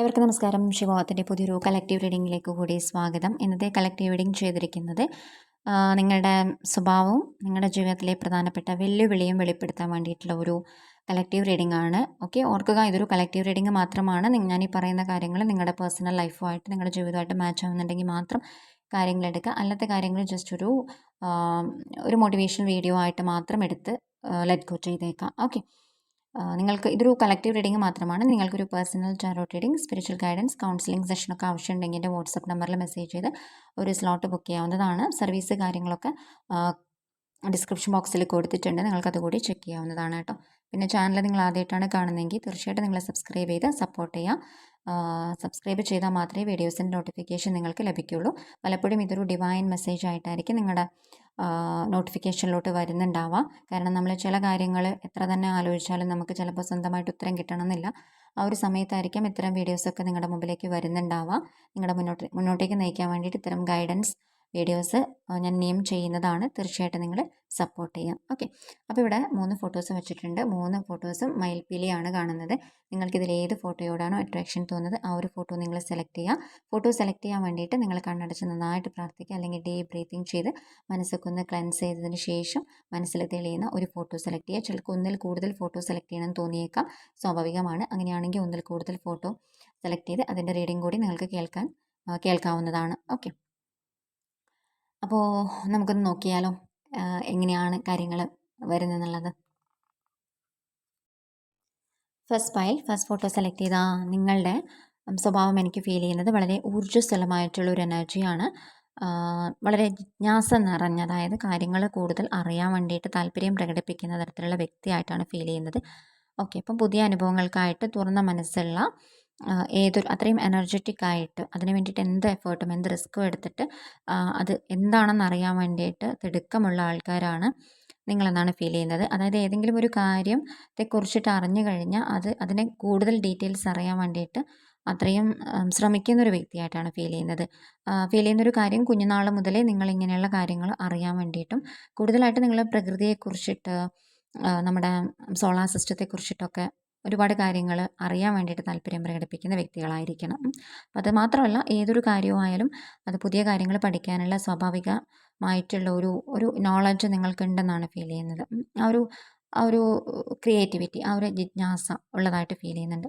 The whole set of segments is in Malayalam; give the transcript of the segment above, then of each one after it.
എവർക്കും നമസ്കാരം. ശിവോഹത്തിൻ്റെ പുതിയൊരു കളക്റ്റീവ് റീഡിങ്ങിലേക്ക് കൂടി സ്വാഗതം. ഇന്നത്തെ കളക്റ്റീവ് റീഡിംഗ് ചെയ്തിരിക്കുന്നത് നിങ്ങളുടെ സ്വഭാവവും നിങ്ങളുടെ ജീവിതത്തിലെ പ്രധാനപ്പെട്ട വെല്ലുവിളിയും വെളിപ്പെടുത്താൻ വേണ്ടിയിട്ടുള്ള ഒരു കളക്റ്റീവ് റീഡിംഗ് ആണ്. ഓക്കെ, ഓർക്കുക, ഇതൊരു കളക്റ്റീവ് റീഡിംഗ് മാത്രമാണ്. ഞാൻ ഈ പറയുന്ന കാര്യങ്ങൾ നിങ്ങളുടെ പേഴ്സണൽ ലൈഫുമായിട്ട് നിങ്ങളുടെ ജീവിതമായിട്ട് മാച്ച് ആവുന്നുണ്ടെങ്കിൽ മാത്രം കാര്യങ്ങളെടുക്കുക. അല്ലാത്ത കാര്യങ്ങൾ ജസ്റ്റ് ഒരു മോട്ടിവേഷൻ വീഡിയോ ആയിട്ട് മാത്രം എടുത്ത് ലെറ്റ് ഗോ ചെയ്തേക്കാം. ഓക്കെ, നിങ്ങൾക്ക് ഇതൊരു കളക്റ്റീവ് റീഡിംഗ് മാത്രമാണ്. നിങ്ങൾക്കൊരു personal tarot reading, spiritual guidance, counselling സെഷനൊക്കെ ആവശ്യമുണ്ടെങ്കിൽ എൻ്റെ വാട്സപ്പ് നമ്പറിൽ മെസ്സേജ് ചെയ്ത് ഒരു സ്ലോട്ട് ബുക്ക് ചെയ്യാവുന്നതാണ്. സർവീസ് കാര്യങ്ങളൊക്കെ ഡിസ്ക്രിപ്ഷൻ ബോക്സിൽ കൊടുത്തിട്ടുണ്ട്, നിങ്ങൾക്കത് കൂടി ചെക്ക് ചെയ്യാവുന്നതാണ് കേട്ടോ. പിന്നെ ചാനൽ നിങ്ങൾ ആദ്യമായിട്ടാണ് കാണുന്നതെങ്കിൽ തീർച്ചയായിട്ടും നിങ്ങൾ സബ്സ്ക്രൈബ് ചെയ്ത് സപ്പോർട്ട് ചെയ്യുക. സബ്സ്ക്രൈബ് ചെയ്താൽ മാത്രമേ വീഡിയോസിൻ്റെ നോട്ടിഫിക്കേഷൻ നിങ്ങൾക്ക് ലഭിക്കുകയുള്ളൂ. പലപ്പോഴും ഇതൊരു ഡിവൈൻ മെസ്സേജ് ആയിട്ടായിരിക്കും നിങ്ങളുടെ നോട്ടിഫിക്കേഷനിലോട്ട് വരുന്നുണ്ടാവുക. കാരണം നമ്മൾ ചില കാര്യങ്ങൾ എത്ര തന്നെ ആലോചിച്ചാലും നമുക്ക് ചിലപ്പോൾ സ്വന്തമായിട്ട് ഉത്തരം കിട്ടണമെന്നില്ല. ആ ഒരു സമയത്തായിരിക്കും ഇത്തരം വീഡിയോസൊക്കെ നിങ്ങളുടെ മുമ്പിലേക്ക് വരുന്നുണ്ടാവുക. നിങ്ങളുടെ മുന്നോട്ടേക്ക് നയിക്കാൻ വേണ്ടിയിട്ട് ഇത്തരം ഗൈഡൻസ് വീഡിയോസ് ഞാൻ നെയിം ചെയ്യുന്നതാണ്. തീർച്ചയായിട്ടും നിങ്ങൾ സപ്പോർട്ട് ചെയ്യാം. ഓക്കെ, അപ്പോൾ ഇവിടെ 3 ഫോട്ടോസ് വെച്ചിട്ടുണ്ട്. 3 ഫോട്ടോസും മയിൽപ്പീലിയാണ് കാണുന്നത്. നിങ്ങൾക്കിതിൽ ഏത് ഫോട്ടോയോടാണോ അട്രാക്ഷൻ തോന്നുന്നത് ആ ഒരു ഫോട്ടോ നിങ്ങൾ സെലക്ട് ചെയ്യുക. ഫോട്ടോ സെലക്ട് ചെയ്യാൻ വേണ്ടിയിട്ട് നിങ്ങൾ കണ്ണടച്ച് നന്നായിട്ട് പ്രാർത്ഥിക്കുക, അല്ലെങ്കിൽ ഡീപ്പ് ബ്രീത്തിങ് ചെയ്ത് മനസ്സൊക്കെ ഒന്ന് ക്ലെൻസ് ചെയ്തതിന് ശേഷം മനസ്സിൽ തെളിയുന്ന ഒരു ഫോട്ടോ സെലക്ട് ചെയ്യുക. ചിലർക്ക് ഒന്നിൽ കൂടുതൽ ഫോട്ടോ സെലക്ട് ചെയ്യണമെന്ന് തോന്നിയേക്കാം, സ്വാഭാവികമാണ്. അങ്ങനെയാണെങ്കിൽ ഒന്നിൽ കൂടുതൽ ഫോട്ടോ സെലക്ട് ചെയ്ത് അതിൻ്റെ റീഡിംഗ് കൂടി നിങ്ങൾക്ക് കേൾക്കാവുന്നതാണ്. ഓക്കെ, അപ്പോൾ നമുക്കൊന്ന് നോക്കിയാലോ എങ്ങനെയാണ് കാര്യങ്ങൾ വരുന്നതെന്നുള്ളത്. ഫസ്റ്റ് ഫോട്ടോ സെലക്ട് ചെയ്താൽ നിങ്ങളുടെ സ്വഭാവം എനിക്ക് ഫീൽ ചെയ്യുന്നത് വളരെ ഊർജ്ജസ്വലമായിട്ടുള്ളൊരു എനർജിയാണ്. വളരെ ജിജ്ഞാസ നിറഞ്ഞ, അതായത് കാര്യങ്ങൾ കൂടുതൽ അറിയാൻ വേണ്ടിയിട്ട് താല്പര്യം പ്രകടിപ്പിക്കുന്ന തരത്തിലുള്ള വ്യക്തിയായിട്ടാണ് ഫീൽ ചെയ്യുന്നത്. ഓക്കെ, അപ്പം പുതിയ അനുഭവങ്ങൾക്കായിട്ട് തുറന്ന മനസ്സുള്ള, അത്രയും എനർജറ്റിക് ആയിട്ട് അതിന് വേണ്ടിയിട്ട് എന്ത് എഫേർട്ടും എന്ത് റിസ്ക്കും എടുത്തിട്ട് അത് എന്താണെന്ന് അറിയാൻ വേണ്ടിയിട്ട് തിടുക്കമുള്ള ആൾക്കാരാണ് നിങ്ങളെന്നാണ് ഫീൽ ചെയ്യുന്നത്. അതായത് ഏതെങ്കിലും ഒരു കാര്യത്തെക്കുറിച്ചിട്ട് അറിഞ്ഞു കഴിഞ്ഞാൽ അതിനെ കൂടുതൽ ഡീറ്റെയിൽസ് അറിയാൻ വേണ്ടിയിട്ട് അത്രയും ശ്രമിക്കുന്നൊരു വ്യക്തിയായിട്ടാണ് ഫീൽ ചെയ്യുന്നൊരു കാര്യം. കുഞ്ഞുനാൾ മുതലേ നിങ്ങളിങ്ങനെയുള്ള കാര്യങ്ങൾ അറിയാൻ വേണ്ടിയിട്ടും കൂടുതലായിട്ട് നിങ്ങൾ പ്രകൃതിയെക്കുറിച്ചിട്ട്, നമ്മുടെ സോളാർ സിസ്റ്റത്തെക്കുറിച്ചിട്ടൊക്കെ ഒരുപാട് കാര്യങ്ങൾ അറിയാൻ വേണ്ടിയിട്ട് താല്പര്യം പ്രകടിപ്പിക്കുന്ന വ്യക്തികളായിരിക്കണം. അത് മാത്രമല്ല, ഏതൊരു കാര്യമായാലും അത് പുതിയ കാര്യങ്ങൾ പഠിക്കാനുള്ള സ്വാഭാവികമായിട്ടുള്ള ഒരു നോളജ് നിങ്ങൾക്കുണ്ടെന്നാണ് ഫീൽ ചെയ്യുന്നത്. ആ ഒരു ക്രിയേറ്റിവിറ്റി, ആ ഒരു ജിജ്ഞാസ ഉള്ളതായിട്ട് ഫീൽ ചെയ്യുന്നുണ്ട്.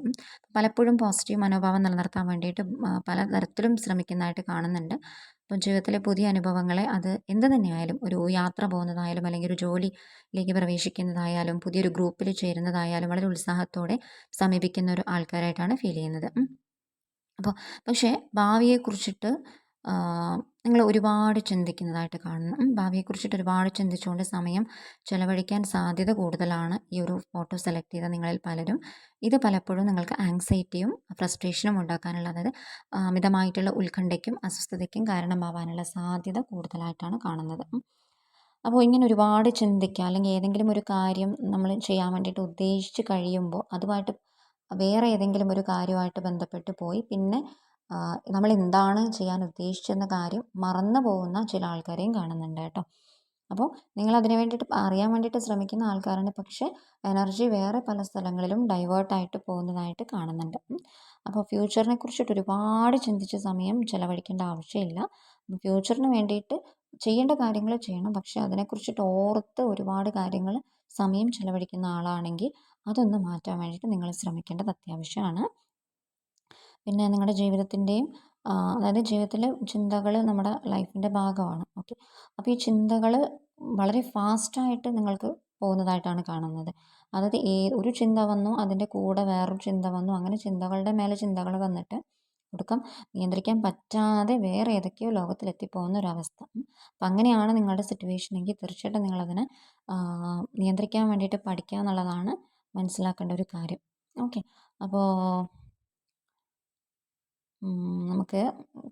പലപ്പോഴും പോസിറ്റീവ് മനോഭാവം നിലനിർത്താൻ വേണ്ടിയിട്ട് പലതരത്തിലും ശ്രമിക്കുന്നതായിട്ട് കാണുന്നുണ്ട്. അപ്പം ജീവിതത്തിലെ പുതിയ അനുഭവങ്ങളെ, അത് എന്ത് തന്നെയായാലും, ഒരു യാത്ര പോകുന്നതായാലും അല്ലെങ്കിൽ ഒരു ജോലിയിലേക്ക് പ്രവേശിക്കുന്നതായാലും പുതിയൊരു ഗ്രൂപ്പിൽ ചേരുന്നതായാലും വളരെ ഉത്സാഹത്തോടെ സമീപിക്കുന്ന ഒരു ആൾക്കാരായിട്ടാണ് ഫീൽ ചെയ്യുന്നത്. അപ്പോൾ പക്ഷേ ഭാവിയെക്കുറിച്ചിട്ട് നിങ്ങൾ ഒരുപാട് ചിന്തിക്കുന്നതായിട്ട് കാണുന്നു. ഭാവിയെക്കുറിച്ചിട്ട് ഒരുപാട് ചിന്തിച്ചുകൊണ്ട് സമയം ചിലവഴിക്കാൻ സാധ്യത കൂടുതലാണ് ഈ ഒരു ഫോട്ടോ സെലക്ട് ചെയ്ത നിങ്ങളിൽ പലരും. ഇത് പലപ്പോഴും നിങ്ങൾക്ക് ആങ്സൈറ്റിയും ഫ്രസ്ട്രേഷനും ഉണ്ടാക്കാനുള്ള, അതായത് അമിതമായിട്ടുള്ള ഉത്കണ്ഠയ്ക്കും അസ്വസ്ഥതയ്ക്കും കാരണമാവാനുള്ള സാധ്യത കൂടുതലായിട്ടാണ് കാണുന്നത്. അപ്പോൾ ഇങ്ങനെ ഒരുപാട് ചിന്തിക്കുക, അല്ലെങ്കിൽ ഏതെങ്കിലും ഒരു കാര്യം നമ്മൾ ചെയ്യാൻ വേണ്ടിയിട്ട് ഉദ്ദേശിച്ച് കഴിയുമ്പോൾ അതുമായിട്ട് വേറെ ഏതെങ്കിലും ഒരു കാര്യമായിട്ട് ബന്ധപ്പെട്ട് പോയി പിന്നെ നമ്മൾ എന്താണ് ചെയ്യാൻ ഉദ്ദേശിച്ചെന്ന കാര്യം മറന്നു പോകുന്ന ചില ആൾക്കാരെയും കാണുന്നുണ്ട് കേട്ടോ. അപ്പോൾ നിങ്ങൾ അതിന് വേണ്ടിയിട്ട് അറിയാൻ വേണ്ടിയിട്ട് ശ്രമിക്കുന്ന ആൾക്കാരാണ്, പക്ഷേ എനർജി വേറെ പല സ്ഥലങ്ങളിലും ഡൈവേർട്ടായിട്ട് പോകുന്നതായിട്ട് കാണുന്നുണ്ട്. അപ്പോൾ ഫ്യൂച്ചറിനെ കുറിച്ചിട്ട് ഒരുപാട് ചിന്തിച്ച സമയം ചിലവഴിക്കേണ്ട ആവശ്യമില്ല. ഫ്യൂച്ചറിന് വേണ്ടിയിട്ട് ചെയ്യേണ്ട കാര്യങ്ങൾ ചെയ്യണം, പക്ഷേ അതിനെക്കുറിച്ചിട്ട് ഓർത്ത് ഒരുപാട് കാര്യങ്ങൾ സമയം ചിലവഴിക്കുന്ന ആളാണെങ്കിൽ അതൊന്ന് മാറ്റാൻ വേണ്ടിയിട്ട് നിങ്ങൾ ശ്രമിക്കേണ്ടത് അത്യാവശ്യമാണ്. പിന്നെ നിങ്ങളുടെ ജീവിതത്തിൻ്റെയും അതായത് ജീവിതത്തിലെ ചിന്തകൾ നമ്മുടെ ലൈഫിൻ്റെ ഭാഗമാണ്. ഓക്കെ, അപ്പോൾ ഈ ചിന്തകൾ വളരെ ഫാസ്റ്റായിട്ട് നിങ്ങൾക്ക് പോകുന്നതായിട്ടാണ് കാണുന്നത്. അതായത് ഒരു ചിന്ത വന്നു, അതിൻ്റെ കൂടെ വേറൊരു ചിന്ത വന്നു, അങ്ങനെ ചിന്തകളുടെ മേലെ ചിന്തകൾ വന്നിട്ട് ഒടുക്കം നിയന്ത്രിക്കാൻ പറ്റാതെ വേറെ ഏതൊക്കെയോ ലോകത്തിലെത്തിപ്പോകുന്ന ഒരവസ്ഥ. അപ്പം അങ്ങനെയാണ് നിങ്ങളുടെ സിറ്റുവേഷൻ എങ്കിൽ തീർച്ചയായിട്ടും നിങ്ങളതിനെ നിയന്ത്രിക്കാൻ വേണ്ടിയിട്ട് പഠിക്കുക എന്നുള്ളതാണ് മനസ്സിലാക്കേണ്ട ഒരു കാര്യം. ഓക്കെ, അപ്പോൾ നമുക്ക്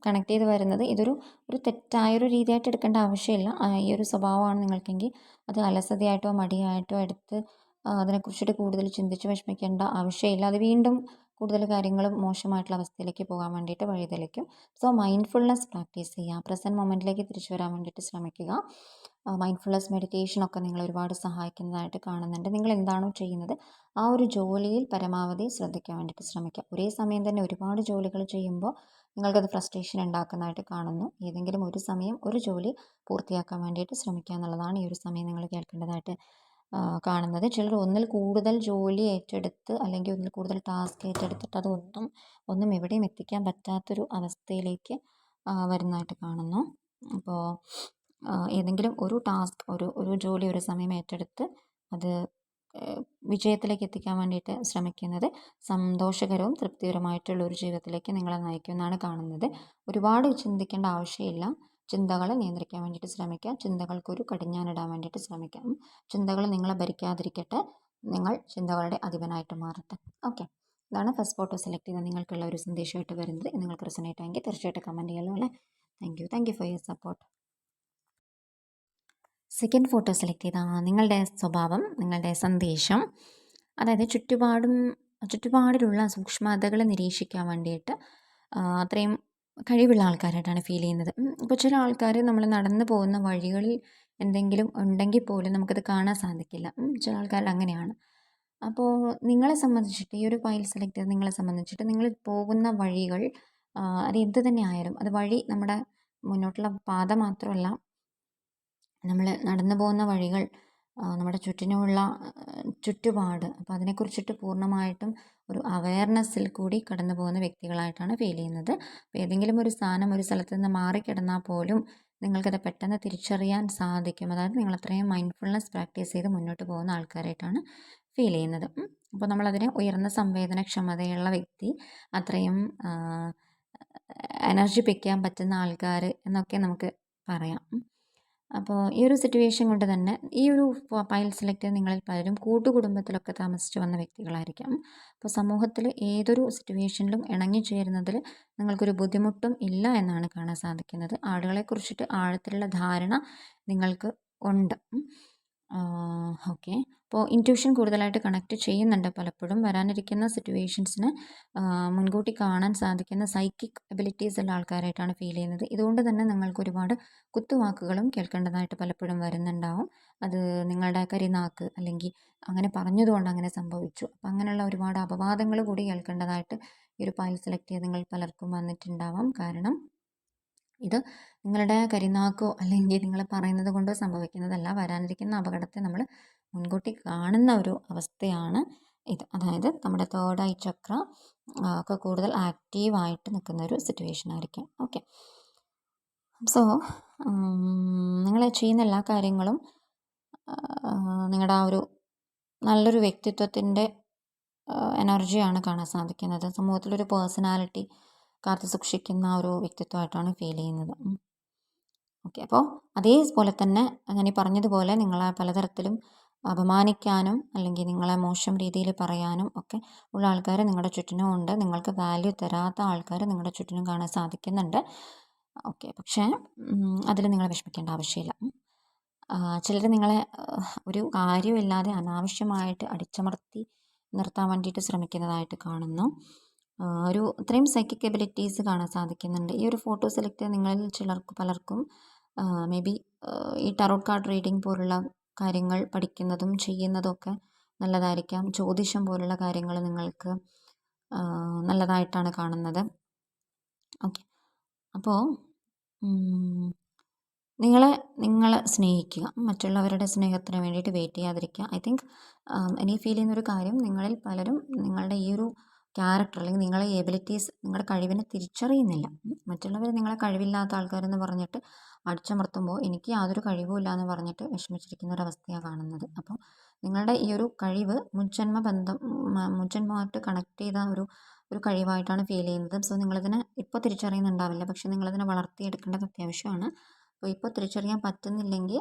കണക്ട് ചെയ്ത് വരുന്നത് ഒരു തെറ്റായൊരു രീതിയായിട്ട് എടുക്കേണ്ട ആവശ്യമില്ല. ഈ ഒരു സ്വഭാവമാണ് നിങ്ങൾക്കെങ്കിൽ അത് അലസതയായിട്ടോ മടിയായിട്ടോ എടുത്ത് അതിനെക്കുറിച്ചിട്ട് കൂടുതൽ ചിന്തിച്ച് വിഷമിക്കേണ്ട ആവശ്യമില്ല. അത് വീണ്ടും കൂടുതൽ കാര്യങ്ങൾ മോശമായിട്ടുള്ള അവസ്ഥയിലേക്ക് പോകാൻ വേണ്ടിയിട്ട് വഴിതെളിക്കും. സോ മൈൻഡ്ഫുൾനെസ് പ്രാക്ടീസ് ചെയ്യുക, പ്രസൻറ്റ് മൊമെൻറ്റിലേക്ക് തിരിച്ചു വരാൻ വേണ്ടിയിട്ട് ശ്രമിക്കുക. മൈൻഡ്ഫുൾനെസ് മെഡിറ്റേഷനൊക്കെ നിങ്ങളെ ഒരുപാട് സഹായിക്കുന്നതായിട്ട് കാണുന്നുണ്ട്. നിങ്ങൾ എന്താണോ ചെയ്യുന്നത് ആ ഒരു ജോലിയിൽ പരമാവധി ശ്രദ്ധിക്കാൻ വേണ്ടിയിട്ട് ശ്രമിക്കുക. ഒരേ സമയം തന്നെ ഒരുപാട് ജോലികൾ ചെയ്യുമ്പോൾ നിങ്ങൾക്കത് ഫ്രസ്ട്രേഷൻ ഉണ്ടാക്കുന്നതായിട്ട് കാണുന്നു. ഏതെങ്കിലും ഒരു സമയം ഒരു ജോലി പൂർത്തിയാക്കാൻ വേണ്ടിയിട്ട് ശ്രമിക്കുക എന്നുള്ളതാണ് ഈ ഒരു സമയം നിങ്ങൾ കേൾക്കേണ്ടതായിട്ട് കാണുന്നത്. ചിലർ ഒന്നിൽ കൂടുതൽ ജോലി ഏറ്റെടുത്ത് അല്ലെങ്കിൽ ഒന്നിൽ കൂടുതൽ ടാസ്ക് ഏറ്റെടുത്തിട്ട് ഒന്നും എവിടെയും എത്തിക്കാൻ പറ്റാത്തൊരു അവസ്ഥയിലേക്ക് വരുന്നതായിട്ട് കാണുന്നു. അപ്പോൾ ഏതെങ്കിലും ഒരു ടാസ്ക് ഒരു ജോലി ഒരു സമയം ഏറ്റെടുത്ത് അത് വിജയത്തിലേക്ക് എത്തിക്കാൻ വേണ്ടിയിട്ട് ശ്രമിക്കുന്നത് സന്തോഷകരവും തൃപ്തികരമായിട്ടുള്ള ഒരു ജീവിതത്തിലേക്ക് നിങ്ങളെ നയിക്കുമെന്നാണ് കാണുന്നത്. ഒരുപാട് ചിന്തിക്കേണ്ട ആവശ്യമില്ല. ചിന്തകളെ നിയന്ത്രിക്കാൻ വേണ്ടിയിട്ട് ശ്രമിക്കുക. ചിന്തകൾക്കൊരു കടിഞ്ഞാനിടാൻ വേണ്ടിയിട്ട് ശ്രമിക്കാം. ചിന്തകൾ നിങ്ങളെ ഭരിക്കാതിരിക്കട്ടെ. നിങ്ങൾ ചിന്തകളുടെ അധിപനായിട്ട് മാറട്ടെ. ഓക്കെ, ഇതാണ് ഫസ്റ്റ് ഫോട്ടോ സെലക്ട് ചെയ്താൽ നിങ്ങൾക്കുള്ള ഒരു സന്ദേശമായിട്ട് വരുന്നത്. നിങ്ങൾക്ക് റെസൊനേറ്റ് ആയെങ്കിൽ തീർച്ചയായിട്ടും കമൻറ്റ് ചെയ്യാമല്ലോ അല്ലേ. Thank you for your support. Second photo select ചെയ്താൽ നിങ്ങളുടെ സ്വഭാവം, നിങ്ങളുടെ സന്ദേശം, അതായത് ചുറ്റുപാടിലുള്ള സൂക്ഷ്മതകൾ നിരീക്ഷിക്കാൻ വേണ്ടിയിട്ട് അത്രയും കഴിവുള്ള ആൾക്കാരായിട്ടാണ് ഫീൽ ചെയ്യുന്നത്. ഇപ്പോൾ ചില ആൾക്കാർ നമ്മൾ നടന്നു പോകുന്ന വഴികളിൽ എന്തെങ്കിലും ഉണ്ടെങ്കിൽ പോലും നമുക്കത് കാണാൻ സാധിക്കില്ല. ചില ആൾക്കാർ അങ്ങനെയാണ്. അപ്പോൾ നിങ്ങളെ സംബന്ധിച്ചിട്ട് ഈ ഒരു ഫയൽ സെലക്ട് ചെയ്ത് നിങ്ങളെ സംബന്ധിച്ചിട്ട് നിങ്ങൾ പോകുന്ന വഴികൾ അത് എന്ത് തന്നെ ആയാലും അത് വഴി നമ്മുടെ മുന്നോട്ടുള്ള പാത മാത്രമല്ല, നമ്മൾ നടന്നു പോകുന്ന വഴികൾ, നമ്മുടെ ചുറ്റിനുമുള്ള ചുറ്റുപാട്, അപ്പോൾ അതിനെക്കുറിച്ചിട്ട് പൂർണ്ണമായിട്ടും ഒരു അവയർനെസ്സിൽ കൂടി കടന്നു പോകുന്ന വ്യക്തികളായിട്ടാണ് ഫീൽ ചെയ്യുന്നത്. അപ്പോൾ ഏതെങ്കിലും ഒരു സ്ഥാനം ഒരു സ്ഥലത്ത് നിന്ന് മാറിക്കിടന്നാൽ പോലും നിങ്ങൾക്കത് പെട്ടെന്ന് തിരിച്ചറിയാൻ സാധിക്കും. അതായത് നിങ്ങൾ അത്രയും മൈൻഡ്ഫുൾനെസ് പ്രാക്ടീസ് ചെയ്ത് മുന്നോട്ട് പോകുന്ന ആൾക്കാരായിട്ടാണ് ഫീൽ ചെയ്യുന്നത്. അപ്പോൾ നമ്മളതിനെ ഉയർന്ന സംവേദനക്ഷമതയുള്ള വ്യക്തി, അത്രയും എനർജി പിക്കാൻ പറ്റുന്ന ആൾക്കാർ എന്നൊക്കെ നമുക്ക് പറയാം. അപ്പോൾ ഈ ഒരു സിറ്റുവേഷൻ കൊണ്ട് തന്നെ ഈ ഒരു ഫയൽ സെലക്ട് ചെയ്ത് നിങ്ങളിൽ പലരും കൂട്ടുകുടുംബത്തിലൊക്കെ താമസിച്ച് വന്ന വ്യക്തികളായിരിക്കാം. അപ്പോൾ സമൂഹത്തിൽ ഏതൊരു സിറ്റുവേഷനിലും ഇണങ്ങി ചേരുന്നതിൽ നിങ്ങൾക്കൊരു ബുദ്ധിമുട്ടും ഇല്ല എന്നാണ് കാണാൻ സാധിക്കുന്നത്. ആളുകളെക്കുറിച്ചിട്ട് ആഴത്തിലുള്ള ധാരണ നിങ്ങൾക്ക് ഉണ്ട്. ഓക്കെ, അപ്പോൾ ഇൻറ്റ്യൂഷൻ കൂടുതലായിട്ട് കണക്ട് ചെയ്യുന്നുണ്ട്. പലപ്പോഴും വരാനിരിക്കുന്ന സിറ്റുവേഷൻസിന് മുൻകൂട്ടി കാണാൻ സാധിക്കുന്ന സൈക്കിക് എബിലിറ്റീസ് ഉള്ള ആൾക്കാരായിട്ടാണ് ഫീൽ ചെയ്യുന്നത്. ഇതുകൊണ്ട് തന്നെ നിങ്ങൾക്ക് ഒരുപാട് കുത്തുവാക്കുകളും കേൾക്കേണ്ടതായിട്ട് പലപ്പോഴും വരുന്നുണ്ടാവും. അത് നിങ്ങളുടെ കരിനാക്ക് അല്ലെങ്കിൽ അങ്ങനെ പറഞ്ഞതുകൊണ്ട് അങ്ങനെ സംഭവിച്ചു, അപ്പം അങ്ങനെയുള്ള ഒരുപാട് അപവാദങ്ങൾ കൂടി കേൾക്കേണ്ടതായിട്ട് ഈ ഒരു ഫയൽ സെലക്ട് ചെയ്ത് നിങ്ങൾ പലർക്കും വന്നിട്ടുണ്ടാവാം. കാരണം ഇത് നിങ്ങളുടെ കരിനാക്കോ അല്ലെങ്കിൽ നിങ്ങൾ പറയുന്നത് കൊണ്ടോ സംഭവിക്കുന്നതല്ല. വരാനിരിക്കുന്ന അപകടത്തെ നമ്മൾ മുൻകൂട്ടി കാണുന്ന ഒരു അവസ്ഥയാണ് ഇത്. അതായത് നമ്മുടെ തേർഡ് ഐ ചക്ര ഒക്കെ കൂടുതൽ ആക്റ്റീവായിട്ട് നിൽക്കുന്ന ഒരു സിറ്റുവേഷൻ ആയിരിക്കും. ഓക്കെ, സോ നിങ്ങൾ ചെയ്യുന്ന എല്ലാ കാര്യങ്ങളും നിങ്ങളുടെ ആ ഒരു നല്ലൊരു വ്യക്തിത്വത്തിൻ്റെ എനർജിയാണ് കാണാൻ സാധിക്കുന്നത്. സമൂഹത്തിലൊരു പേഴ്സണാലിറ്റി കാത്തു സൂക്ഷിക്കുന്ന ഒരു വ്യക്തിത്വമായിട്ടാണ് ഫീൽ ചെയ്യുന്നത്. ഓക്കെ, അപ്പോൾ അതേപോലെ തന്നെ ഞാൻ ഈ പറഞ്ഞതുപോലെ നിങ്ങളെ പലതരത്തിലും അപമാനിക്കാനും അല്ലെങ്കിൽ നിങ്ങളെ മോശം രീതിയിൽ പറയാനും ഒക്കെ ഉള്ള ആൾക്കാർ നിങ്ങളുടെ ചുറ്റിനും ഉണ്ട്. നിങ്ങൾക്ക് വാല്യൂ തരാത്ത ആൾക്കാർ നിങ്ങളുടെ ചുറ്റിനും കാണാൻ സാധിക്കുന്നുണ്ട്. ഓക്കെ, പക്ഷേ അതിൽ നിങ്ങൾ വിഷമിക്കേണ്ട ആവശ്യമില്ല. ചിലർ നിങ്ങളെ ഒരു കാര്യമില്ലാതെ അനാവശ്യമായിട്ട് അടിച്ചമർത്തി നിർത്താൻ വേണ്ടിയിട്ട് ശ്രമിക്കുന്നതായിട്ട് കാണുന്നു. ഒരു ഇത്രയും സൈക്കിക് എബിലിറ്റീസ് കാണാൻ സാധിക്കുന്നുണ്ട്. ഈ ഒരു ഫോട്ടോ സെലക്ട് നിങ്ങളിൽ പലർക്കും മേ ബി ഈ ടാറോട്ട് കാർഡ് റീഡിംഗ് പോലുള്ള കാര്യങ്ങൾ പഠിക്കുന്നതും ചെയ്യുന്നതും ഒക്കെ നല്ലതായിരിക്കാം. ജ്യോതിഷം പോലുള്ള കാര്യങ്ങൾ നിങ്ങൾക്ക് നല്ലതായിട്ടാണ് കാണുന്നത്. ഓക്കെ, അപ്പോൾ നിങ്ങൾ സ്നേഹിക്കുക, മറ്റുള്ളവരുടെ സ്നേഹത്തിന് വേണ്ടിയിട്ട് വെയിറ്റ് ചെയ്യാതിരിക്കുക. ഐ തിങ്ക് എനിക്ക് ഫീൽ ചെയ്യുന്നൊരു കാര്യം, നിങ്ങളിൽ പലരും നിങ്ങളുടെ ഈ ഒരു ക്യാരക്ടർ അല്ലെങ്കിൽ നിങ്ങളെ എബിലിറ്റീസ്, നിങ്ങളുടെ കഴിവിനെ തിരിച്ചറിയുന്നില്ല. മറ്റുള്ളവർ നിങ്ങളെ കഴിവില്ലാത്ത ആൾക്കാരെന്ന് പറഞ്ഞിട്ട് അടിച്ചമർത്തുമ്പോൾ എനിക്ക് യാതൊരു കഴിവുമില്ല എന്ന് പറഞ്ഞിട്ട് വിഷമിച്ചിരിക്കുന്ന ഒരവസ്ഥയാണ് കാണുന്നത്. അപ്പോൾ നിങ്ങളുടെ ഈ ഒരു കഴിവ് മുജ്ജന്മമായിട്ട് കണക്ട് ചെയ്ത ഒരു കഴിവായിട്ടാണ് ഫീൽ ചെയ്യുന്നത്. സോ നിങ്ങളതിനെ ഇപ്പോൾ തിരിച്ചറിയുന്നുണ്ടാവില്ല, പക്ഷെ നിങ്ങളതിനെ വളർത്തിയെടുക്കേണ്ടത് അത്യാവശ്യമാണ്. അപ്പോൾ ഇപ്പോൾ തിരിച്ചറിയാൻ പറ്റുന്നില്ലെങ്കിൽ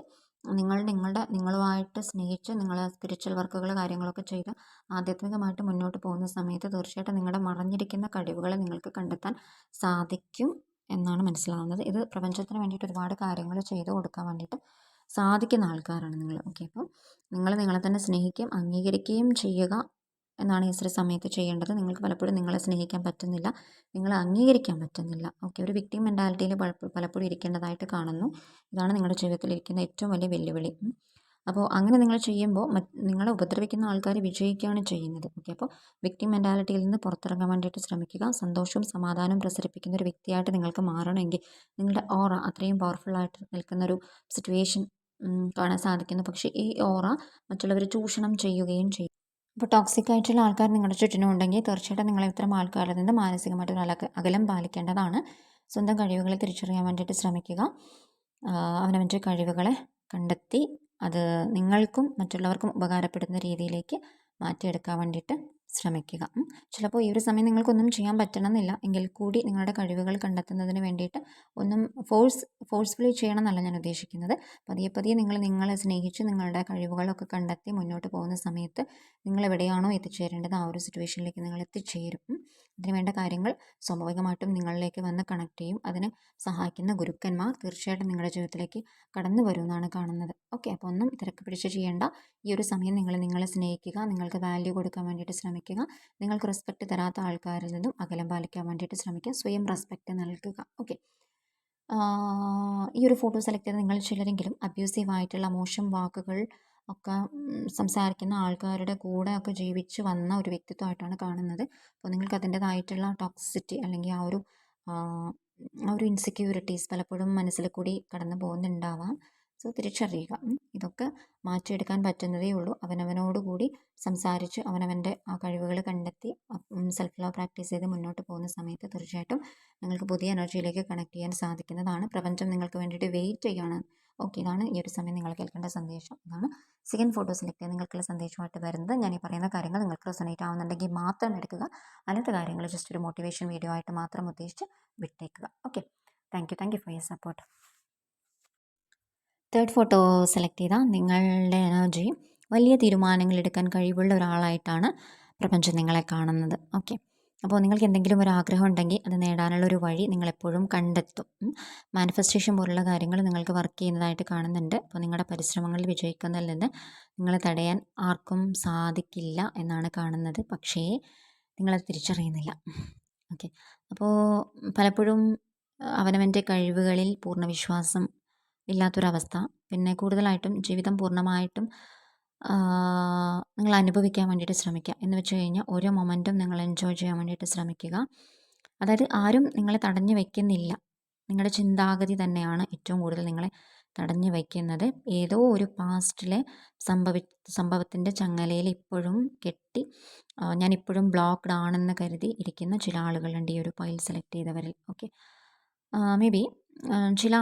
നിങ്ങളുമായിട്ട് സ്നേഹിച്ച് നിങ്ങളെ സ്പിരിച്വൽ വർക്കുകൾ കാര്യങ്ങളൊക്കെ ചെയ്ത് ആധ്യാത്മികമായിട്ട് മുന്നോട്ട് പോകുന്ന സമയത്ത് തീർച്ചയായിട്ടും നിങ്ങളുടെ മറഞ്ഞിരിക്കുന്ന കഴിവുകളെ നിങ്ങൾക്ക് കണ്ടെത്താൻ സാധിക്കും എന്നാണ് മനസ്സിലാവുന്നത്. ഇത് പ്രപഞ്ചത്തിന് വേണ്ടിയിട്ട് ഒരുപാട് കാര്യങ്ങൾ ചെയ്തു കൊടുക്കാൻ വേണ്ടിയിട്ട് സാധിക്കുന്ന ആൾക്കാരാണ് നിങ്ങൾ. ഓക്കെ, അപ്പം നിങ്ങൾ നിങ്ങളെ തന്നെ സ്നേഹിക്കുകയും അംഗീകരിക്കുകയും ചെയ്യുക എന്നാണ് ഈ ഒരു സമയത്ത് ചെയ്യേണ്ടത്. നിങ്ങൾക്ക് പലപ്പോഴും നിങ്ങളെ സ്നേഹിക്കാൻ പറ്റുന്നില്ല, നിങ്ങളെ അംഗീകരിക്കാൻ പറ്റുന്നില്ല. ഓക്കെ, ഒരു വിക്ടിം മെൻറ്റാലിറ്റിയിൽ പലപ്പോഴും ഇരിക്കേണ്ടതായിട്ട് കാണുന്നു. ഇതാണ് നിങ്ങളുടെ ജീവിതത്തിൽ ഇരിക്കുന്ന ഏറ്റവും വലിയ വെല്ലുവിളി. അപ്പോൾ അങ്ങനെ നിങ്ങൾ ചെയ്യുമ്പോൾ നിങ്ങളെ ഉപദ്രവിക്കുന്ന ആൾക്കാർ വിജയിക്കുകയാണ് ചെയ്യുന്നത്. ഓക്കെ, അപ്പോൾ വിക്ടിം മെൻറ്റാലിറ്റിയിൽ നിന്ന് പുറത്തിറങ്ങാൻ വേണ്ടിയിട്ട് ശ്രമിക്കുക. സന്തോഷവും സമാധാനവും പ്രസരിപ്പിക്കുന്ന ഒരു വ്യക്തിയായിട്ട് നിങ്ങൾക്ക് മാറണമെങ്കിൽ നിങ്ങളുടെ ഓറ അത്രയും പവർഫുള്ളായിട്ട് നിൽക്കുന്ന ഒരു സിറ്റുവേഷൻ കാണാൻ സാധിക്കുന്നു. പക്ഷേ ഈ ഓറ മറ്റുള്ളവർ ചൂഷണം ചെയ്യുകയും ചെയ്യും. അപ്പോൾ ടോക്സിക് ആയിട്ടുള്ള ആൾക്കാർ നിങ്ങളുടെ ചുറ്റിനും ഉണ്ടെങ്കിൽ തീർച്ചയായിട്ടും നിങ്ങൾ ഇത്തരം ആൾക്കാരിൽ നിന്ന് മാനസികമായിട്ട് അകലം പാലിക്കേണ്ടതാണ്. സ്വന്തം കഴിവുകളെ തിരിച്ചറിയാൻ വേണ്ടിയിട്ട് ശ്രമിക്കുക. അവനവൻ്റെ കഴിവുകളെ കണ്ടെത്തി അത് നിങ്ങൾക്കും മറ്റുള്ളവർക്കും ഉപകാരപ്പെടുന്ന രീതിയിലേക്ക് മാറ്റിയെടുക്കാൻ വേണ്ടിയിട്ട് ശ്രമിക്കുക. ചിലപ്പോൾ ഈ ഒരു സമയം നിങ്ങൾക്കൊന്നും ചെയ്യാൻ പറ്റണമെന്നില്ല, എങ്കിൽ കൂടി നിങ്ങളുടെ കഴിവുകൾ കണ്ടെത്തുന്നതിന് വേണ്ടിയിട്ട് ഒന്നും ഫോഴ്സ്ഫുള്ളി ചെയ്യണം എന്നല്ല ഞാൻ ഉദ്ദേശിക്കുന്നത്. പതിയെ പതിയെ നിങ്ങളെ സ്നേഹിച്ച് നിങ്ങളുടെ കഴിവുകളൊക്കെ കണ്ടെത്തി മുന്നോട്ട് പോകുന്ന സമയത്ത് നിങ്ങൾ എവിടെയാണോ എത്തിച്ചേരേണ്ടത് ആ ഒരു സിറ്റുവേഷനിലേക്ക് നിങ്ങൾ എത്തിച്ചേരും. അതിന് വേണ്ട കാര്യങ്ങൾ സ്വാഭാവികമായിട്ടും നിങ്ങളിലേക്ക് വന്ന് കണക്ട് ചെയ്യും. അതിന് സഹായിക്കുന്ന ഗുരുക്കന്മാർ തീർച്ചയായിട്ടും നിങ്ങളുടെ ജീവിതത്തിലേക്ക് കടന്നു വരുമെന്നാണ് കാണുന്നത്. ഓക്കെ, അപ്പോൾ ഒന്നും തിരക്ക് പിടിച്ച് ചെയ്യേണ്ട. ഈ ഒരു സമയം നിങ്ങളെ സ്നേഹിക്കുക, നിങ്ങൾക്ക് വാല്യൂ കൊടുക്കാൻ വേണ്ടിയിട്ട് ശ്രമിക്കുക, നിങ്ങൾക്ക് റെസ്പെക്റ്റ് തരാത്ത ആൾക്കാരിൽ നിന്നും അകലം പാലിക്കാൻ വേണ്ടിയിട്ട് ശ്രമിക്കുക, സ്വയം റെസ്പെക്റ്റ് നൽകുക. ഓക്കെ, ഈ ഒരു ഫോട്ടോ സെലക്ട് ചെയ്ത് നിങ്ങൾ ചിലരെങ്കിലും അബ്യൂസീവായിട്ടുള്ള മോശം വാക്കുകൾ ഒക്കെ സംസാരിക്കുന്ന ആൾക്കാരുടെ കൂടെ ഒക്കെ ജീവിച്ച് വന്ന ഒരു വ്യക്തിത്വമായിട്ടാണ് കാണുന്നത്. അപ്പോൾ നിങ്ങൾക്ക് അതിൻ്റേതായിട്ടുള്ള ടോക്സിസിറ്റി അല്ലെങ്കിൽ ആ ഒരു ഇൻസെക്യൂരിറ്റീസ് പലപ്പോഴും മനസ്സിൽ കൂടി കടന്നു പോകുന്നുണ്ടാവാം. സോ തിരിച്ചറിയുക. ഇതൊക്കെ മാറ്റിയെടുക്കാൻ പറ്റുന്നതേ ഉള്ളൂ. അവനവനോടുകൂടി സംസാരിച്ച് അവനവൻ്റെ ആ കഴിവുകൾ കണ്ടെത്തി സെൽഫ് ലവ് പ്രാക്ടീസ് ചെയ്ത് മുന്നോട്ട് പോകുന്ന സമയത്ത് തീർച്ചയായിട്ടും നിങ്ങൾക്ക് പുതിയ എനർജിയിലേക്ക് കണക്ട് ചെയ്യാൻ സാധിക്കുന്നതാണ്. പ്രപഞ്ചം നിങ്ങൾക്ക് വേണ്ടിയിട്ട് വെയിറ്റ് ചെയ്യുകയാണ്. ഓക്കെ, ഇതാണ് ഈ ഒരു സമയം നിങ്ങൾ കേൾക്കേണ്ട സന്ദേശം. ഇതാണ് സെക്കൻഡ് ഫോട്ടോ സെലക്ട് ചെയ്ത് നിങ്ങൾക്കുള്ള സന്ദേശമായിട്ട് വരുന്നത്. ഞാൻ ഈ പറയുന്ന കാര്യങ്ങൾ നിങ്ങൾക്ക് റെസൊനേറ്റ് ആവുന്നുണ്ടെങ്കിൽ മാത്രം എടുക്കുക. അല്ലാത്ത കാര്യങ്ങൾ ജസ്റ്റ് ഒരു മോട്ടിവേഷൻ വീഡിയോ ആയിട്ട് മാത്രം ഉദ്ദേശിച്ച് വിട്ടേക്കുക. Okay, thank you for your support. Third photo select ചെയ്താൽ നിങ്ങളുടെ എനർജി വലിയ തീരുമാനങ്ങൾ എടുക്കാൻ കഴിവുള്ള ഒരാളായിട്ടാണ് പ്രപഞ്ചം നിങ്ങളെ കാണുന്നത്. ഓക്കെ, അപ്പോൾ നിങ്ങൾക്ക് എന്തെങ്കിലും ഒരു ആഗ്രഹം ഉണ്ടെങ്കിൽ അത് നേടാനുള്ളൊരു വഴി നിങ്ങളെപ്പോഴും കണ്ടെത്തും. മാനിഫെസ്റ്റേഷൻ പോലുള്ള കാര്യങ്ങൾ നിങ്ങൾക്ക് വർക്ക് ചെയ്യുന്നതായിട്ട് കാണുന്നുണ്ട്. അപ്പോൾ നിങ്ങളുടെ പരിശ്രമങ്ങളിൽ വിജയിക്കുന്നതിൽ നിന്ന് നിങ്ങളെ തടയാൻ ആർക്കും സാധിക്കില്ല എന്നാണ് കാണുന്നത്. പക്ഷേ നിങ്ങളത് തിരിച്ചറിയുന്നില്ല. ഓക്കെ, അപ്പോൾ പലപ്പോഴും അവനവൻ്റെ കഴിവുകളിൽ പൂർണ്ണ വിശ്വാസം ഇല്ലാത്തൊരവസ്ഥ, പിന്നെ കൂടുതലായിട്ടും ജീവിതം പൂർണ്ണമായിട്ടും നിങ്ങൾ അനുഭവിക്കാൻ വേണ്ടിയിട്ട് ശ്രമിക്കുക. എന്ന് വെച്ച് കഴിഞ്ഞാൽ ഓരോ മൊമെൻറ്റും നിങ്ങൾ എൻജോയ് ചെയ്യാൻ വേണ്ടിയിട്ട് ശ്രമിക്കുക. അതായത് ആരും നിങ്ങളെ തടഞ്ഞു വയ്ക്കുന്നില്ല, നിങ്ങളുടെ ചിന്താഗതി തന്നെയാണ് ഏറ്റവും കൂടുതൽ നിങ്ങളെ തടഞ്ഞു വയ്ക്കുന്നത്. ഏതോ ഒരു പാസ്റ്റിലെ സംഭവത്തിൻ്റെ ചങ്ങലയിൽ ഇപ്പോഴും കെട്ടി ഞാനിപ്പോഴും ബ്ലോക്ക്ഡ് ആണെന്ന് കരുതി ഇരിക്കുന്ന ചില ആളുകളുണ്ട് ഈ ഒരു ഫയൽ സെലക്ട് ചെയ്തവരിൽ. ഓക്കെ, മേ ബി ചില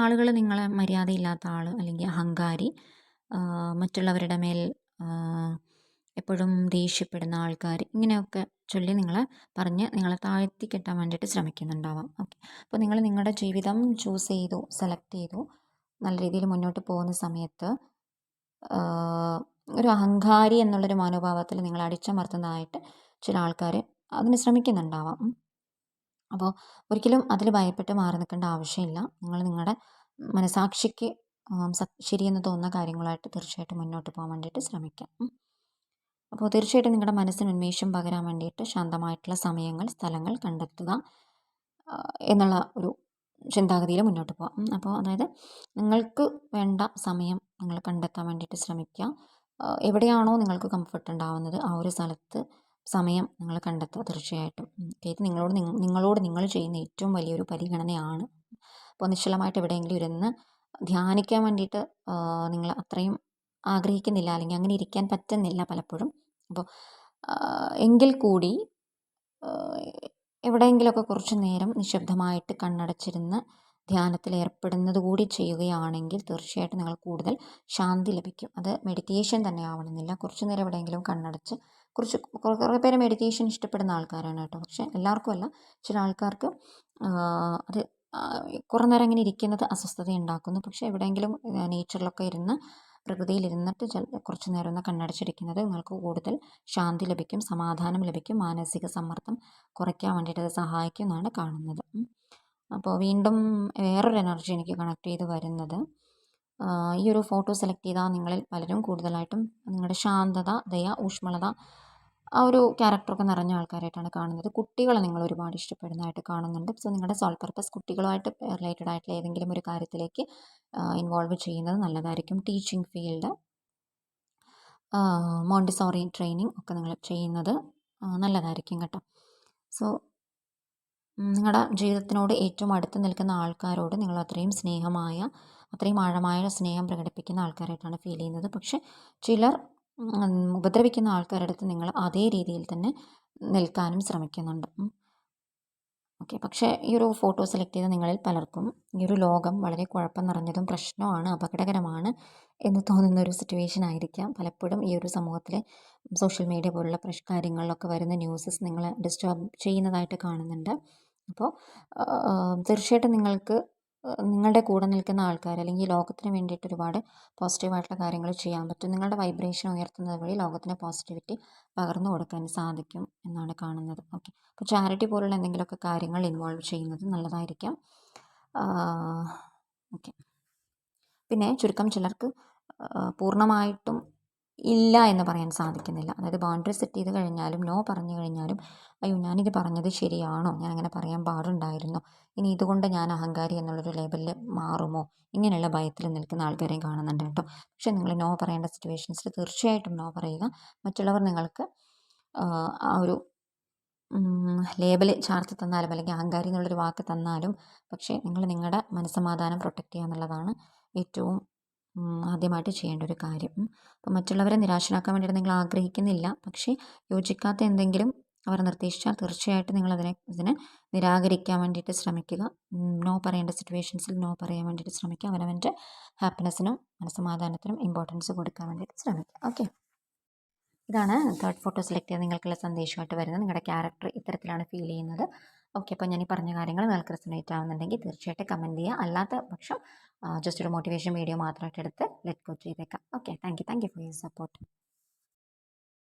ആളുകൾ നിങ്ങളെ മര്യാദയില്ലാത്ത ആൾ അല്ലെങ്കിൽ അഹങ്കാരി, മറ്റുള്ളവരുടെ മേൽ എപ്പോഴും ദേഷ്യപ്പെടുന്ന ആൾക്കാർ, ഇങ്ങനെയൊക്കെ ചൊല്ലി നിങ്ങളെ താഴ്ത്തി കെട്ടാൻ വേണ്ടിയിട്ട് ശ്രമിക്കുന്നുണ്ടാവാം. ഓക്കെ, അപ്പോൾ നിങ്ങൾ നിങ്ങളുടെ ജീവിതം സെലക്ട് ചെയ്തു നല്ല രീതിയിൽ മുന്നോട്ട് പോകുന്ന സമയത്ത് ഒരു അഹങ്കാരി എന്നുള്ളൊരു മനോഭാവത്തിൽ നിങ്ങൾ അടിച്ചമർത്തുന്നതായിട്ട് ചില ആൾക്കാർ അതിന് ശ്രമിക്കുന്നുണ്ടാവാം. അപ്പോൾ ഒരിക്കലും അതിൽ ഭയപ്പെട്ട് മാറി നിൽക്കേണ്ട ആവശ്യമില്ല. നിങ്ങളുടെ മനസാക്ഷിക്ക് ശരിയെന്ന് തോന്നുന്ന കാര്യങ്ങളായിട്ട് തീർച്ചയായിട്ടും മുന്നോട്ട് പോകാൻ വേണ്ടിയിട്ട് ശ്രമിക്കാം. അപ്പോൾ തീർച്ചയായിട്ടും നിങ്ങളുടെ മനസ്സിന് ഉന്മേഷം പകരാൻ വേണ്ടിയിട്ട് ശാന്തമായിട്ടുള്ള സമയങ്ങൾ, സ്ഥലങ്ങൾ കണ്ടെത്തുക എന്നുള്ള ഒരു ചിന്താഗതിയിൽ മുന്നോട്ട് പോകാം. അപ്പോൾ അതായത് നിങ്ങൾക്ക് വേണ്ട സമയം നിങ്ങൾ കണ്ടെത്താൻ വേണ്ടിയിട്ട് ശ്രമിക്കുക. എവിടെയാണോ നിങ്ങൾക്ക് കംഫർട്ട് ഉണ്ടാവുന്നത് ആ ഒരു സ്ഥലത്ത് സമയം നിങ്ങൾ കണ്ടെത്തുക തീർച്ചയായിട്ടും. ഇത് നിങ്ങളോട് നിങ്ങൾ ചെയ്യുന്ന ഏറ്റവും വലിയൊരു പരിഗണനയാണ്. അപ്പോൾ നിശ്ചലമായിട്ട് എവിടെയെങ്കിലും ഇരുന്ന് ധ്യാനിക്കാൻ വേണ്ടിയിട്ട് നിങ്ങൾ അത്രയും ആഗ്രഹിക്കുന്നില്ല, അല്ലെങ്കിൽ അങ്ങനെ ഇരിക്കാൻ പറ്റുന്നില്ല പലപ്പോഴും. അപ്പോൾ എങ്കിൽ കൂടി എവിടെയെങ്കിലുമൊക്കെ കുറച്ച് നേരം നിശബ്ദമായിട്ട് കണ്ണടച്ചിരുന്ന് ധ്യാനത്തിൽ ഏർപ്പെടുന്നത് കൂടി ചെയ്യുകയാണെങ്കിൽ തീർച്ചയായിട്ടും നിങ്ങൾ കൂടുതൽ ശാന്തി ലഭിക്കും. അത് മെഡിറ്റേഷൻ തന്നെ ആവണമെന്നില്ല. കുറച്ച് നേരം എവിടെയെങ്കിലും കണ്ണടച്ച് കുറേ പേര് മെഡിറ്റേഷൻ ഇഷ്ടപ്പെടുന്ന ആൾക്കാരാണ് കേട്ടോ. പക്ഷേ എല്ലാവർക്കും അല്ല. ചില ആൾക്കാർക്ക് അത് കുറേ നേരം ഇങ്ങനെ ഇരിക്കുന്നത് അസ്വസ്ഥത ഉണ്ടാക്കുന്നു. പക്ഷേ എവിടെയെങ്കിലും നേച്ചറിലൊക്കെ ഇരുന്ന് പ്രകൃതിയിലിരുന്നിട്ട് കുറച്ച് നേരം ഒന്ന് കണ്ണടച്ചിരിക്കുന്നത് നിങ്ങൾക്ക് കൂടുതൽ ശാന്തി ലഭിക്കും, സമാധാനം ലഭിക്കും, മാനസിക സമ്മർദ്ദം കുറയ്ക്കാൻ വേണ്ടിയിട്ട് അത് സഹായിക്കും എന്നാണ് കാണുന്നത്. അപ്പോൾ വീണ്ടും വേറൊരു എനർജി എനിക്ക് കണക്ട് ചെയ്ത് വരുന്നത് ഈ ഒരു ഫോട്ടോ സെലക്ട് ചെയ്താൽ നിങ്ങളിൽ പലരും കൂടുതലായിട്ടും നിങ്ങളുടെ ശാന്തത, ദയ, ഊഷ്മളത, ആ ഒരു ക്യാരക്ടറൊക്കെ നിറഞ്ഞ ആൾക്കാരായിട്ടാണ് കാണുന്നത്. കുട്ടികളെ നിങ്ങൾ ഒരുപാട് ഇഷ്ടപ്പെടുന്നതായിട്ട് കാണുന്നുണ്ട്. സോ നിങ്ങളുടെ സോൾ പർപ്പസ് കുട്ടികളുമായിട്ട് റിലേറ്റഡ് ആയിട്ടുള്ള ഏതെങ്കിലും ഒരു കാര്യത്തിലേക്ക് ഇൻവോൾവ് ചെയ്യുന്നത് നല്ലതായിരിക്കും. ടീച്ചിങ് ഫീൽഡ്, മോണ്ടിസോറി ട്രെയിനിങ് ഒക്കെ നിങ്ങൾ ചെയ്യുന്നത് നല്ലതായിരിക്കും കേട്ടോ. സോ നിങ്ങളുടെ ജീവിതത്തിനോട് ഏറ്റവും അടുത്ത് നിൽക്കുന്ന ആൾക്കാരോട് നിങ്ങൾ അത്രയും ആഴമായ സ്നേഹം പ്രകടിപ്പിക്കുന്ന ആൾക്കാരായിട്ടാണ് ഫീൽ ചെയ്യുന്നത്. പക്ഷെ ചിലർ ഉപദ്രവിക്കുന്ന ആൾക്കാരുടെ അടുത്ത് നിങ്ങൾ അതേ രീതിയിൽ തന്നെ നിൽക്കാനും ശ്രമിക്കുന്നുണ്ട്. ഓക്കെ, പക്ഷേ ഈ ഒരു ഫോട്ടോ സെലക്ട് ചെയ്ത നിങ്ങളിൽ പലർക്കും ഈ ഒരു ലോകം വളരെ കുഴപ്പം നിറഞ്ഞതും പ്രശ്നമാണ്, അപകടകരമാണ് എന്ന് തോന്നുന്ന ഒരു സിറ്റുവേഷൻ ആയിരിക്കാം. പലപ്പോഴും ഈ ഒരു സമൂഹത്തിലെ സോഷ്യൽ മീഡിയ പോലുള്ള കാര്യങ്ങളിലൊക്കെ വരുന്ന ന്യൂസസ് നിങ്ങളെ ഡിസ്റ്റർബ് ചെയ്യുന്നതായിട്ട് കാണുന്നുണ്ട്. അപ്പോൾ തീർച്ചയായിട്ടും നിങ്ങൾക്ക് നിങ്ങളുടെ കൂടെ നിൽക്കുന്ന ആൾക്കാർ, അല്ലെങ്കിൽ ലോകത്തിന് വേണ്ടിയിട്ട് ഒരുപാട് പോസിറ്റീവായിട്ടുള്ള കാര്യങ്ങൾ ചെയ്യാൻ പറ്റും. നിങ്ങളുടെ വൈബ്രേഷൻ ഉയർത്തുന്നത് വഴി ലോകത്തിന് പോസിറ്റിവിറ്റി പകർന്നു കൊടുക്കാൻ സാധിക്കും എന്നാണ് കാണുന്നത്. ഓക്കെ, അപ്പോൾ ചാരിറ്റി പോലുള്ള എന്തെങ്കിലുമൊക്കെ കാര്യങ്ങൾ ഇൻവോൾവ് ചെയ്യുന്നത് നല്ലതായിരിക്കാം. ഓക്കെ, പിന്നെ ചുരുക്കം ചിലർക്ക് പൂർണ്ണമായിട്ടും ഇല്ല എന്ന് പറയാൻ സാധിക്കുന്നില്ല. അതായത് ബൗണ്ടറി സെറ്റ് ചെയ്ത് കഴിഞ്ഞാലും നോ പറഞ്ഞു കഴിഞ്ഞാലും അയ്യോ ഞാനിത് പറഞ്ഞത് ശരിയാണോ, ഞാൻ അങ്ങനെ പറയാൻ പാടുണ്ടായിരുന്നോ, ഇനി ഇതുകൊണ്ട് ഞാൻ അഹങ്കാരി എന്നുള്ളൊരു ലേബലിൽ മാറുമോ, ഇങ്ങനെയുള്ള ഭയത്തിൽ നിൽക്കുന്ന ആൾക്കാരെയും കാണുന്നുണ്ട് കേട്ടോ. പക്ഷേ നിങ്ങൾ നോ പറയേണ്ട സിറ്റുവേഷൻസിൽ തീർച്ചയായിട്ടും നോ പറയുക. മറ്റുള്ളവർ നിങ്ങൾക്ക് ആ ഒരു ലേബൽ ചാർത്തി തന്നാലും അല്ലെങ്കിൽ അഹങ്കാരി എന്നുള്ളൊരു വാക്ക് തന്നാലും പക്ഷേ നിങ്ങൾ നിങ്ങളുടെ മനസ്സമാധാനം പ്രൊട്ടക്റ്റ് ചെയ്യുക എന്നുള്ളതാണ് ഏറ്റവും ആദ്യമായിട്ട് ചെയ്യേണ്ട ഒരു കാര്യം. അപ്പോൾ മറ്റുള്ളവരെ നിരാശനാക്കാൻ വേണ്ടിയിട്ട് നിങ്ങൾ ആഗ്രഹിക്കുന്നില്ല, പക്ഷേ യോജിക്കാത്ത എന്തെങ്കിലും അവർ നിർദ്ദേശിച്ചാൽ തീർച്ചയായിട്ടും നിങ്ങൾ ഇതിനെ നിരാകരിക്കാൻ വേണ്ടിയിട്ട് ശ്രമിക്കുക. നോ പറയേണ്ട സിറ്റുവേഷൻസിൽ നോ പറയാൻ വേണ്ടിയിട്ട് ശ്രമിക്കുക. അവനവൻ്റെ ഹാപ്പിനെസ്സിനും മനസ്സമാധാനത്തിനും ഇമ്പോർട്ടൻസ് കൊടുക്കാൻ വേണ്ടിയിട്ട് ശ്രമിക്കുക. ഓക്കെ, ഇതാണ് തേർഡ് ഫോട്ടോ സെലക്ട് ചെയ്ത് നിങ്ങൾക്കുള്ള സന്ദേശമായിട്ട് വരുന്നത്. നിങ്ങളുടെ ക്യാരക്ടർ ഇത്തരത്തിലാണ് ഫീൽ ചെയ്യുന്നത്. ഓക്കെ, അപ്പോൾ ഞാൻ ഈ പറഞ്ഞ കാര്യങ്ങൾ നിങ്ങൾക്ക് റെസൊണേറ്റ് ആവുന്നുണ്ടെങ്കിൽ തീർച്ചയായിട്ടും കമൻറ്റ് ചെയ്യുക. അല്ലാത്ത പക്ഷം ജസ്റ്റ് ഒരു മോട്ടിവേഷൻ വീഡിയോ മാത്രമായിട്ട് എടുത്ത് ലെറ്റ് ഗോ ചെയ്തേക്കാം. Okay, thank you for your support.